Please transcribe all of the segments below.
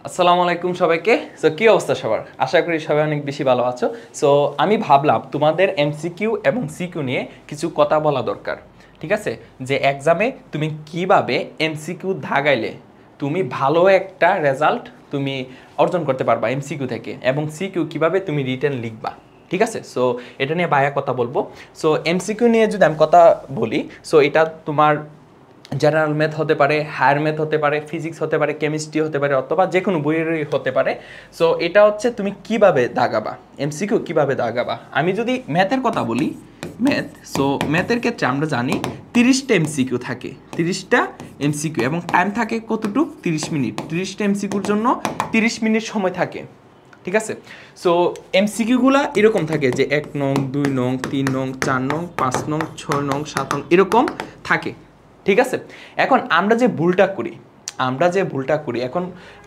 আসসালামু আলাইকুম সবাইকে। সো কি অবস্থা সবার? আশা করি সবাই অনেক বেশি ভালো আছো। সো আমি ভাবলাম তোমাদের এমসিকিউ এবং সিকিউ নিয়ে কিছু কথা বলা দরকার। ঠিক আছে, যে এক্সামে তুমি কিভাবে এমসিকিউ দাগাইলে তুমি ভালো একটা রেজাল্ট তুমি অর্জন করতে পারবা এমসিকিউ থেকে, এবং সিকিউ কিভাবে তুমি রিটেন লিখবা। ঠিক আছে, সো এটা নিয়ে ভাইয়া কথা বলবো। সো এমসিকিউ নিয়ে যদি আমি কথা বলি, সো এটা তোমার জেনারেল ম্যাথ হতে পারে, হায়ার ম্যাথ হতে পারে, ফিজিক্স হতে পারে, কেমিস্ট্রি হতে পারে, অথবা যে কোনো বইয়েরই হতে পারে। সো এটা হচ্ছে তুমি কিভাবে দাগাবা, এমসিকিউ কিভাবে দাগাবা। আমি যদি ম্যাথের কথা বলি, ম্যাথ, সো ম্যাথের ক্ষেত্রে আমরা জানি 30টা এমসিকিউ থাকে, 30টা এমসিকিউ, এবং টাইম থাকে কতটুক, 30 মিনিট। 30টা এমসিকিউর জন্য 30 মিনিট সময় থাকে। ঠিক আছে, সো এমসিকিউগুলো এরকম থাকে যে 1 নং, 2 নং, 3 নং, 4 নং, 5 নং, 6 নং, 7 নং এরকম থাকে। ঠিক আছে, এখন আমরা যে ভুলটা করি, এখন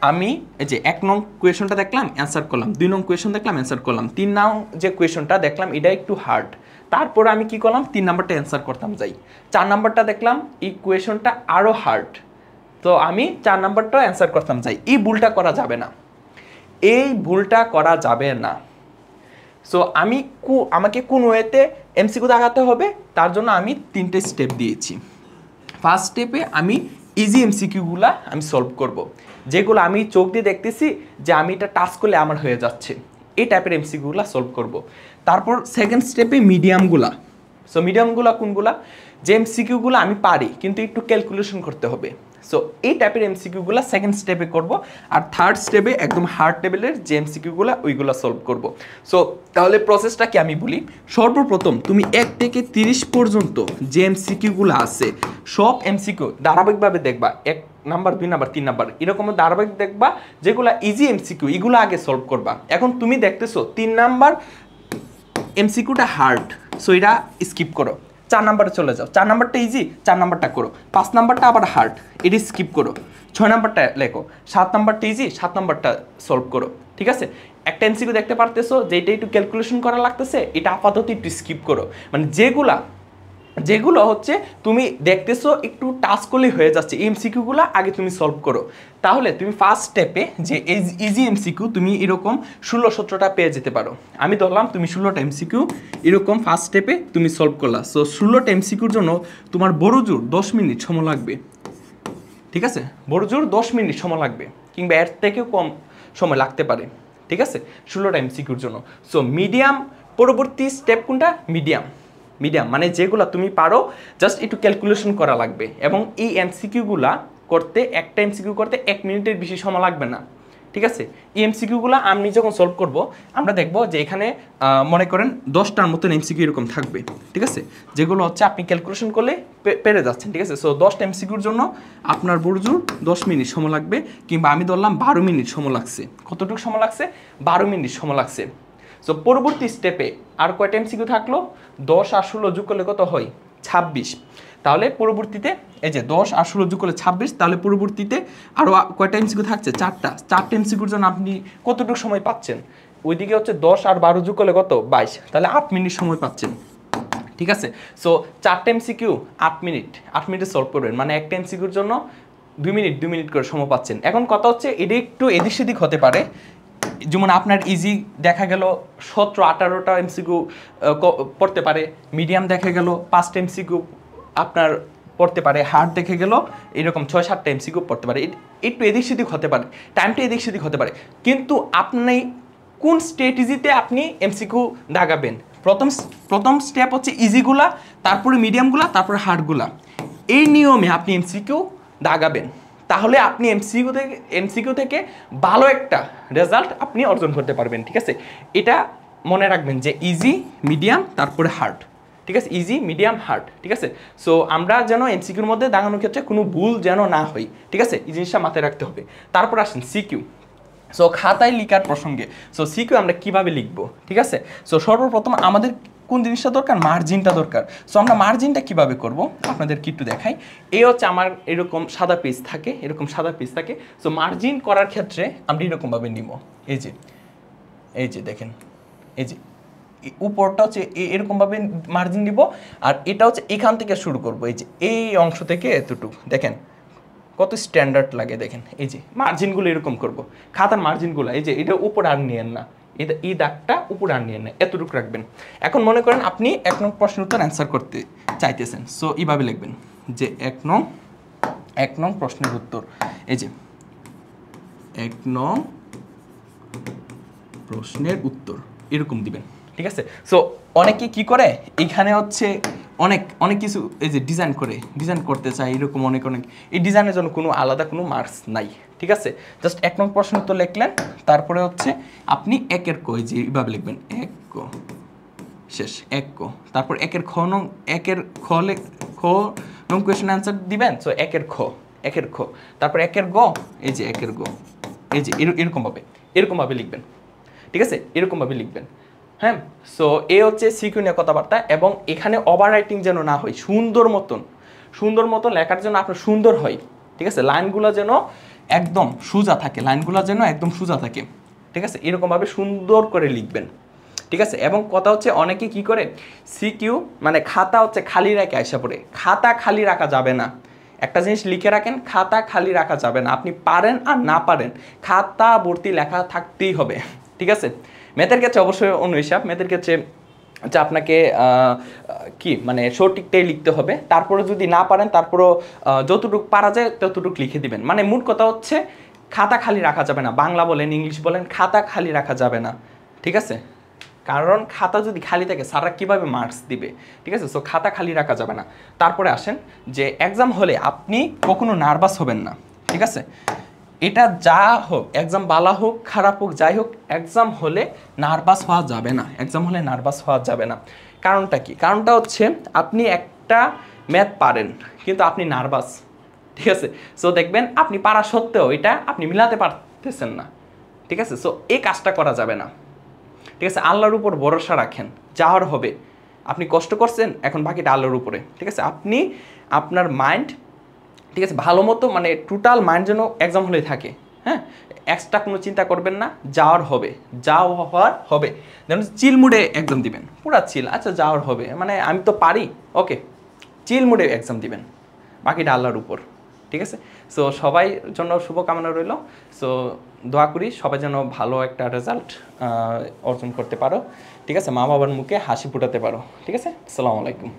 আমি এই যে 1 নং কোয়েশনটা দেখলাম, অ্যান্সার করলাম, 2 নং কোয়েশন দেখলাম, অ্যান্সার করলাম, 3 নং যে কোয়েশনটা দেখলাম এটা একটু হার্ড, তারপরে আমি কি করলাম, 3 নাম্বারটা অ্যান্সার করতাম যাই। 4 নাম্বারটা দেখলাম এই কোয়েশনটা আরও হার্ড, তো আমি 4 নাম্বারটা অ্যান্সার করতাম যাই। এই ভুলটা করা যাবে না, এই ভুলটা করা যাবে না। সো আমাকে কোন ওয়েতে এমসিকিউ দাগাতে হবে, তার জন্য আমি 3টে স্টেপ দিয়েছি। ফার্স্ট স্টেপে আমি ইজি এমসিকিউগুলা আমি সলভ করব, যেগুলো আমি চোখ দিয়ে দেখতেছি যে আমি এটা টাচ করলে আমার হয়ে যাচ্ছে, এই টাইপের এমসিকিউগুলা সলভ করব। তারপর সেকেন্ড স্টেপে মিডিয়ামগুলা। সো মিডিয়ামগুলা কোনগুলা, যে এমসিকিউগুলো আমি পারি কিন্তু একটু ক্যালকুলেশন করতে হবে, সো এই টাইপের এমসিকিউগুলো সেকেন্ড স্টেপে করব। আর থার্ড স্টেপে একদম হার্ড লেভেলের যে এমসিকিউগুলো ওইগুলো সলভ করব। সো তাহলে প্রসেসটা কি আমি বলি, সর্বপ্রথম তুমি 1 থেকে 30 পর্যন্ত যে এমসিকিউগুলো আছে সব এমসিকিউ ধারাবাহিকভাবে দেখবা, 1 নাম্বার, 2 নাম্বার, 3 নাম্বার এরকম ধারাবাহিক দেখবা, যেগুলো ইজি এমসিকিউ এগুলো আগে সলভ করবা। এখন তুমি দেখতেছো 3 নাম্বার এমসিকিউটা হার্ড, সো এটা স্কিপ করো, 4 নাম্বারে চলে যাও, 4 নাম্বারটা ইজি, 4 নাম্বারটা করো, 5 নাম্বারটা আবার হার্ড, এটা স্কিপ করো, 6 নাম্বারটা লেখো, 7 নাম্বারটা ইজি, 7 নাম্বারটা সলভ করো। ঠিক আছে, একটা এমসিকিউ দেখতে পারতেছো যে এটা একটু ক্যালকুলেশন করা লাগতেছে, এটা আপাতত একটু স্কিপ করো। মানে যেগুলো হচ্ছে তুমি দেখতেছো একটু টাচ করলেই হয়ে যাচ্ছে, এই এমসিকিউগুলো আগে তুমি সলভ করো। তাহলে তুমি ফার্স্ট স্টেপে যে ইজি এমসিকিউ তুমি এরকম 16-17টা পেয়ে যেতে পারো। আমি ধরলাম তুমি 16টা এমসিকিউ এরকম ফার্স্ট স্টেপে তুমি সলভ করলা। সো 16টা এমসিকিউর জন্য তোমার বড় জোর 10 মিনিট সময় লাগবে। ঠিক আছে, বড় জোর 10 মিনিট সময় লাগবে, কিংবা এর থেকেও কম সময় লাগতে পারে। ঠিক আছে, 16টা এমসিকিউর জন্য। সো মিডিয়াম, পরবর্তী স্টেপ কোনটা, মিডিয়াম মানে যেগুলো তুমি পারো, জাস্ট একটু ক্যালকুলেশন করা লাগবে, এবং এই এমসিকিউগুলা করতে, একটা এমসিকিউ করতে 1 মিনিটের বেশি সময় লাগবে না। ঠিক আছে, এই এমসিকিউগুলো আমি যখন সলভ করব আমরা দেখব যে এখানে মনে করেন 10টার মতন এমসিকিউ এরকম থাকবে। ঠিক আছে, যেগুলো হচ্ছে আপনি ক্যালকুলেশন করলে পেরে যাচ্ছেন। ঠিক আছে, সো 10টা এমসিকিউর জন্য আপনার বড়জোর 10 মিনিট সময় লাগবে, কিংবা আমি ধরলাম 12 মিনিট সময় লাগছে। কতটুকু সময় লাগছে, 12 মিনিট সময় লাগছে। সো পরবর্তী স্টেপে আর কয়টা এমসিকিউ থাকলো, 10 আর 16 যোগ করলে কত হয়, 26। তাহলে পরবর্তীতে এই যে 10 আর 16 যোগ করলে 26, তাহলে পরবর্তীতে আরও কয়টা এমসিকিউ থাকছে, 4টা এমসিকিউর জন্য আপনি কতটুকু সময় পাচ্ছেন, ওইদিকে হচ্ছে 10 আর 12 যোগ করলে কত, 22, তাহলে 8 মিনিট সময় পাচ্ছেন। ঠিক আছে, সো 4টা এমসিকিউ 8 মিনিটে সলভ করবেন, মানে একটা এমসিকিউর জন্য 2 মিনিট করে সময় পাচ্ছেন। এখন কথা হচ্ছে এটা একটু এদিক সেদিক হতে পারে, যেমন আপনার ইজি দেখা গেল 17-18টা এমসিকিউ পড়তে পারে, মিডিয়াম দেখা গেল 5টা এমসিকিউ আপনার পড়তে পারে, হার্ড দেখে গেল এরকম 6-7টা এমসিকিউ পড়তে পারে। একটু এদিক সেদিক হতে পারে, টাইমটা এদিক সেদিক হতে পারে, কিন্তু আপনি কোন স্ট্র্যাটেজিতে আপনি এমসিকিউ দাগাবেন। প্রথম স্টেপ হচ্ছে ইজিগুলা, তারপরে মিডিয়ামগুলা, তারপরে হার্ডগুলা, এই নিয়মে আপনি এমসিকিউ দাগাবেন। তাহলে আপনি এমসিকিউ থেকে ভালো একটা রেজাল্ট আপনি অর্জন করতে পারবেন। ঠিক আছে, এটা মনে রাখবেন যে ইজি, মিডিয়াম, তারপরে হার্ড। ঠিক আছে, ইজি, মিডিয়াম, হার্ড। ঠিক আছে, সো আমরা যেন এমসিকিউর মধ্যে দাগানোর ক্ষেত্রে কোনো ভুল যেন না হয়। ঠিক আছে, এই জিনিসটা মাথায় রাখতে হবে। তারপর আসেন সিকিউ। সো খাতায় লিখার প্রসঙ্গে, সো সিকিউ আমরা কিভাবে লিখবো। ঠিক আছে, সো সর্বপ্রথম আমাদের কোন জিনিসটা দরকার, মার্জিনটা দরকার। সো আমরা মার্জিনটা কিভাবে করব আপনাদের কি একটু দেখাই। এই হচ্ছে আমার এরকম সাদা পেজ থাকে, সো মার্জিন করার ক্ষেত্রে আমরা এরকমভাবে নিব, এই যে দেখেন, এই যে উপরটা হচ্ছে এরকমভাবে মার্জিন নিব, আর এটা হচ্ছে এখান থেকে শুরু করব, এই যে এই অংশ থেকে এতটুকু দেখেন কত স্ট্যান্ডার্ড লাগে দেখেন। এই যে মার্জিনগুলো এরকম করব, খাতার মার্জিনগুলো এই যে এটা উপর আর নিয়েন না, এই দাগটা উপর আর নিয়েন না, এতটুকু রাখবেন। এখন মনে করেন আপনি 1 নং প্রশ্নের উত্তর অ্যান্সার করতে চাইতেছেন, সো এইভাবে লিখবেন যে 1 নং প্রশ্নের উত্তর, এই যে 1 নং প্রশ্নের উত্তর এরকম দিবেন, ঠিক আছে। সো অনেকে কি করে এইখানে হচ্ছে অনেক কিছু এই যে ডিজাইন করতে চায় এরকম অনেক এই ডিজাইনের জন্য কোনো আলাদা কোনো মার্কস নাই, ঠিক আছে। জাস্ট 1 নং প্রশ্ন উত্তর লিখলেন, তারপরে হচ্ছে আপনি 1 ক যে এইভাবে লিখবেন 1 ক শেষ 1 ক, তারপর 1 খ নং কোয়েশ্চেন অ্যান্সার দিবেন। সো 1 খ, তারপর 1 গ, এই যে 1 গ, এই যে এরকমভাবে লিখবেন, ঠিক আছে, এরকমভাবে লিখবেন। হ্যাঁ, সো এ হচ্ছে সিকিউ নিয়ে কথাবার্তা। এবং এখানে ওভার রাইটিং যেন না হয়, সুন্দর মতন লেখার জন্য আপনার সুন্দর হয়, ঠিক আছে। লাইনগুলো যেন একদম সোজা থাকে, ঠিক আছে, এরকমভাবে সুন্দর করে লিখবেন, ঠিক আছে। এবং কথা হচ্ছে অনেকে কি করে সিকিউ মানে খাতা হচ্ছে খালি রেখে আইসা পড়ে, খাতা খালি রাখা যাবে না। একটা জিনিস লিখে রাখেন, খাতা খালি রাখা যাবে না। আপনি পারেন আর না পারেন, খাতা ভর্তি লেখা থাকতেই হবে, ঠিক আছে। ম্যাথের ক্ষেত্রে অবশ্যই অন্য হিসাব, ম্যাথের ক্ষেত্রে যে আপনাকে কি মানে সঠিকটাই লিখতে হবে। তারপরে যদি না পারেন তারপরও যতটুকু পারা যায় ততটুকু লিখে দিবেন। মানে মোট কথা হচ্ছে খাতা খালি রাখা যাবে না, বাংলা বলেন ইংলিশ বলেন খাতা খালি রাখা যাবে না, ঠিক আছে। কারণ খাতা যদি খালি থাকে স্যাররা কীভাবে মার্কস দিবে, ঠিক আছে। সো খাতা খালি রাখা যাবে না। তারপরে আসেন যে এক্সাম হলে আপনি কখনো নার্ভাস হবেন না, ঠিক আছে। এটা যা হোক, এক্সাম ভালো হোক খারাপ হোক যাই হোক, এক্সাম হলে নার্ভাস হওয়া যাবে না। কারণটা কি? কারণটা হচ্ছে আপনি একটা ম্যাথ পারেন কিন্তু আপনি নার্ভাস, ঠিক আছে। সো দেখবেন আপনি পারা সত্ত্বেও এটা আপনি মিলাতে পারতেছেন না, ঠিক আছে। সো এই কাজটা করা যাবে না, ঠিক আছে। আল্লাহর উপর ভরসা রাখেন, যাওয়ার হবে। আপনি কষ্ট করছেন, এখন বাকিটা আল্লাহর উপরে, ঠিক আছে। আপনি আপনার মাইন্ড, ঠিক আছে, ভালো মতো মানে টোটাল মাইন্ড যেন এক্সাম হলে থাকে, হ্যাঁ। এক্সট্রা কোনো চিন্তা করবেন না, যাওয়ার হবে যেন চিল মুডে এক্সাম দিবেন, পুরা চিল, আচ্ছা যাওয়ার হবে মানে আমি তো পারি, ওকে, চিল মুডে এক্সাম দিবেন, বাকিটা আল্লাহর উপর, ঠিক আছে। সো সবাই জন্য শুভকামনা রইল। সো দোয়া করি সবাই যেন ভালো একটা রেজাল্ট অর্জন করতে পারো, ঠিক আছে, মা বাবার মুখে হাসি ফুটাতে পারো, ঠিক আছে। আসসালামু আলাইকুম।